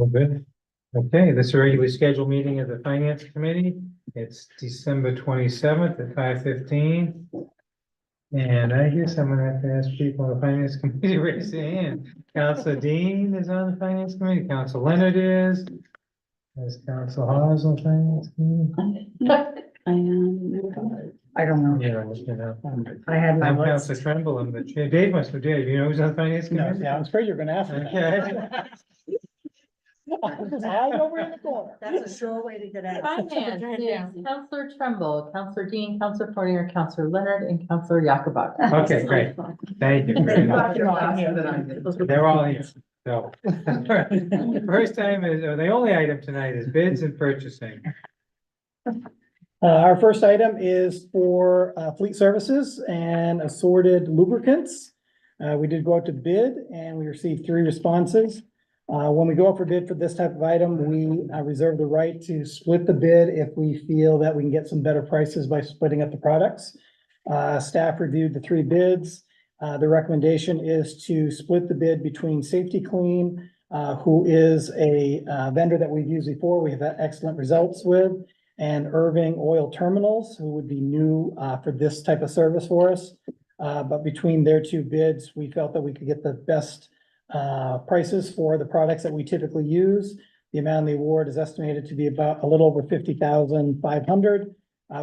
Well, good. Okay, this is a regularly scheduled meeting of the Finance Committee. It's December 27th at 5:15. And I guess I'm gonna have to ask people on the Finance Committee to raise their hand. Council Dean is on the Finance Committee, Council Leonard is. There's Council Hawes on the Finance Committee. I don't know. I had my I'm list. Council Tremble, I'm the chair. Dave must be Dave. You know who's on the Finance No, Committee? yeah, I was afraid you were gonna ask me that. Okay. I was hiding over in the corner. That's a sure way to get out. Finance is Counselor Tremble, Counselor Dean, Counselor Fournier, Counselor Leonard, and Counselor Yakubak. Okay, great. Thank you very much. They're all here. So, first time is, or the only item tonight is bids and purchasing. Our first item is for fleet services and assorted lubricants. We did go out to bid and we received 3 responses. When we go out for bid for this type of item, we reserve the right to split the bid if we feel that we can get some better prices by splitting up the products. Staff reviewed the 3 bids. The recommendation is to split the bid between Safety Clean, who is a vendor that we've used before. We have had excellent results with, and Irving Oil Terminals, who would be new for this type of service for us. But between their 2 bids, we felt that we could get the best prices for the products that we typically use. The amount of the award is estimated to be about a little over 50,500,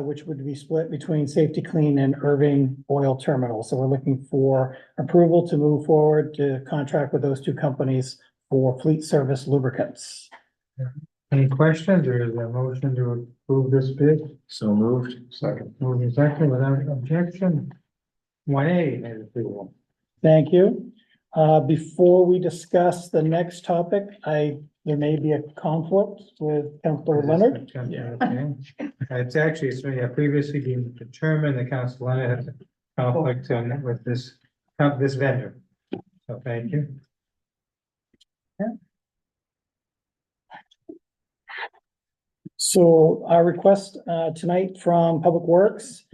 which would be split between Safety Clean and Irving Oil Terminal. So we're looking for approval to move forward to contract with those 2 companies for fleet service lubricants. Any questions or is there a motion to approve this bid? So moved. Second. Moving second without objection. 1A is approval. Thank you. Before we discuss the next topic, there may be a conflict with Councilor Leonard. Okay. It's actually, so yeah, previously been determined that Council Leonard has a conflict with this vendor. So thank you. So our request tonight from Public Works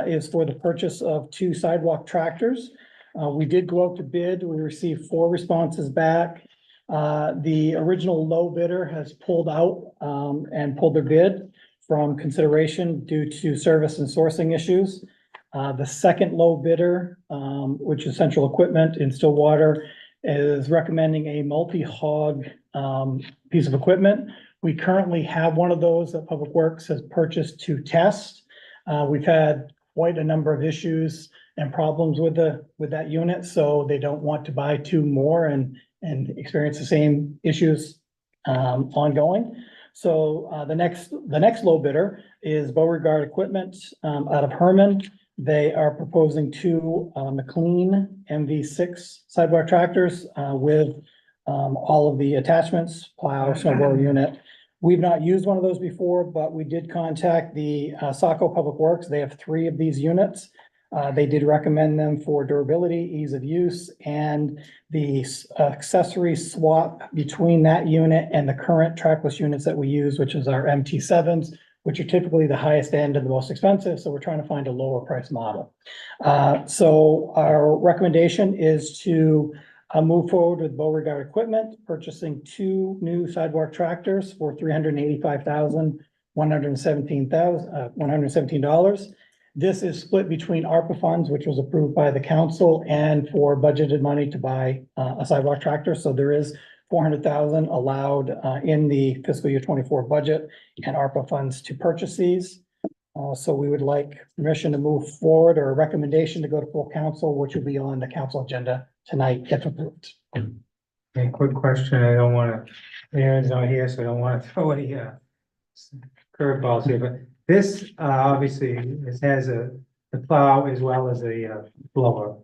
is for the purchase of 2 sidewalk tractors. We did go out to bid. We received 4 responses back. The original low bidder has pulled out and pulled their bid from consideration due to service and sourcing issues. The second low bidder, which is Central Equipment in Stillwater, is recommending a multi-hog piece of equipment. We currently have one of those that Public Works has purchased to test. We've had quite a number of issues and problems with that unit, so they don't want to buy 2 more and experience the same issues ongoing. So the next low bidder is Beauregard Equipment out of Herman. They are proposing 2 McLean MV6 sidewalk tractors with all of the attachments, plow, snowblower unit. We've not used one of those before, but we did contact the Saco Public Works. They have 3 of these units. They did recommend them for durability, ease of use, and the accessory swap between that unit and the current trackless units that we use, which is our MT7s, which are typically the highest end and the most expensive. So we're trying to find a lower price model. So our recommendation is to move forward with Beauregard Equipment, purchasing 2 new sidewalk tractors for $185,117. This is split between ARPA funds, which was approved by the council, and for budgeted money to buy a sidewalk tractor. So there is $400,000 allowed in the fiscal year 24 budget and ARPA funds to purchase these. So we would like permission to move forward, or a recommendation to go to full council, which will be on the council agenda tonight if approved. A quick question. I don't want to, Aaron's not here, so I don't want to throw any curveballs here, but this obviously this has the plow as well as a blower.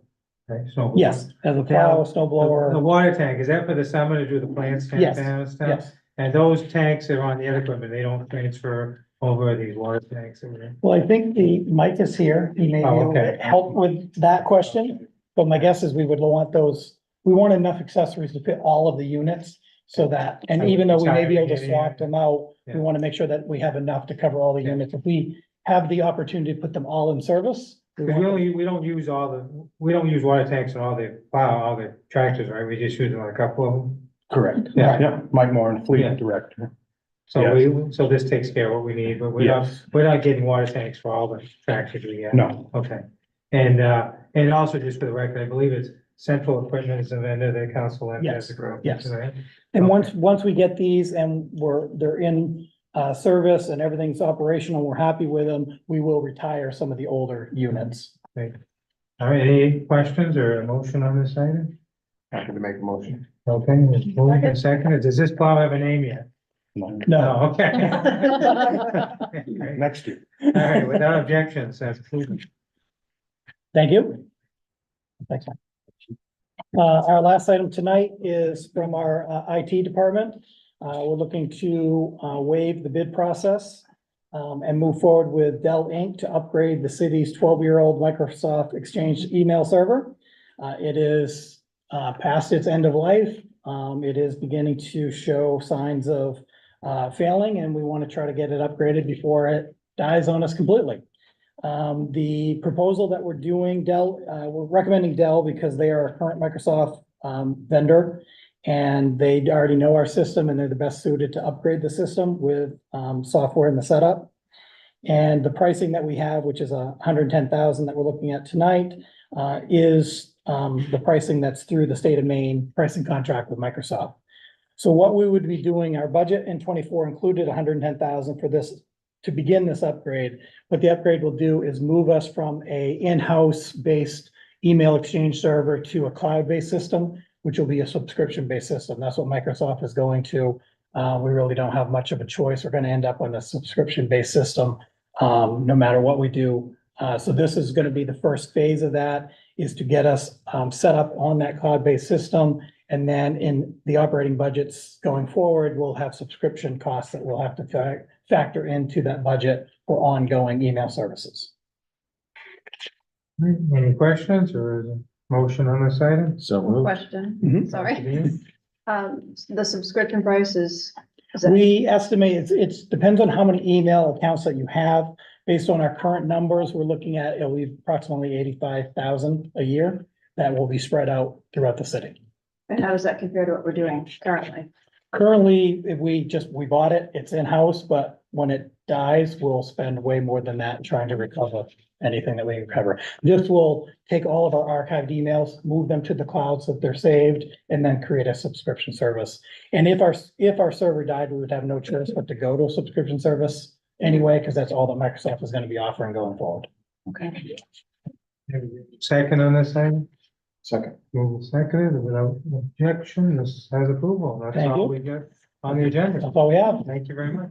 Right? Snow blower. Yes, as a plow, snow The blower. water tank, is that for the summer to do the plants tank Yes, down and stuff? Yes. And those tanks are on the other equipment, they don't transfer over these water tanks over there? Well, I think Mike is here. He may be Oh, able to okay. help with that question. But my guess is we would want those, we want enough accessories to fit all of the units so that, and even though we may be able to swap them out, we Yeah. want to make sure that we have enough to cover all the Yeah. units. If we have the opportunity to put them all in service. Cause we don't use we don't use water tanks on all the tractors, right? We just use them on a couple of them. Correct. Yeah. Yeah, Mike Moore, Yeah. Fleet Director. So this takes care of what we need, but we're not getting water tanks for all the tractors we get. No, Okay, and also just for the record, I believe it's Central Equipment is a vendor that council left as a group. Yes. Right? And Okay. once we get these and they're in, service and everything's operational, we're happy with them, we will retire some of the older units. Great. All right, any questions or a motion on this item? happy to make a motion. Okay, moved and seconded. Does this plow have a name yet? No. No. Oh, okay. Great. Next year. All right, without objections, that's approved. Thank you. Thanks. Our last item tonight is from our IT department. We're looking to waive the bid process and move forward with Dell Inc. to upgrade the city's 12-year-old Microsoft Exchange email server. It is past its end of life. It is beginning to show signs of failing, and we want to try to get it upgraded before it dies on us completely. The proposal that we're doing, Dell, we're recommending Dell because they are a current Microsoft vendor. And they already know our system and they're the best suited to upgrade the system with software in the setup. And the pricing that we have, which is $110,000 that we're looking at tonight, is the pricing that's through the state of Maine pricing contract with Microsoft. So what we would be doing, our budget in 24 included $110,000 for this to begin this upgrade. What the upgrade will do is move us from a in-house based email exchange server to a cloud-based system, which will be a subscription-based system. That's what Microsoft is going to. We really don't have much of a choice. We're going to end up on a subscription-based system, no matter what we do. So this is going to be the first phase of that, is to get us set up on that cloud-based system. And then in the operating budgets going forward, we'll have subscription costs that we'll have to factor into that budget for ongoing email services. Any questions or is a motion on this item? So moved. Question, Mhm. sorry. The subscription price is that, We estimate it's depends on how many email accounts that you have. Based on our current numbers, we're looking at it'll be approximately 85,000 a year that will be spread out throughout the city. and how does that compare to what we're doing currently? Currently, if we bought it, it's in-house, but when it dies, we'll spend way more than that trying to recover anything that we recover. This will take all of our archived emails, move them to the cloud so that they're saved, and then create a subscription service. And if our server died, we would have no choice but to go to a subscription service anyway, because that's all that Microsoft is going to be offering going forward. Okay. Second on this item? Second. Moved seconded, without objection, this has approval. That's Thank all you. we got on the agenda. That's all we have. Thank you very much.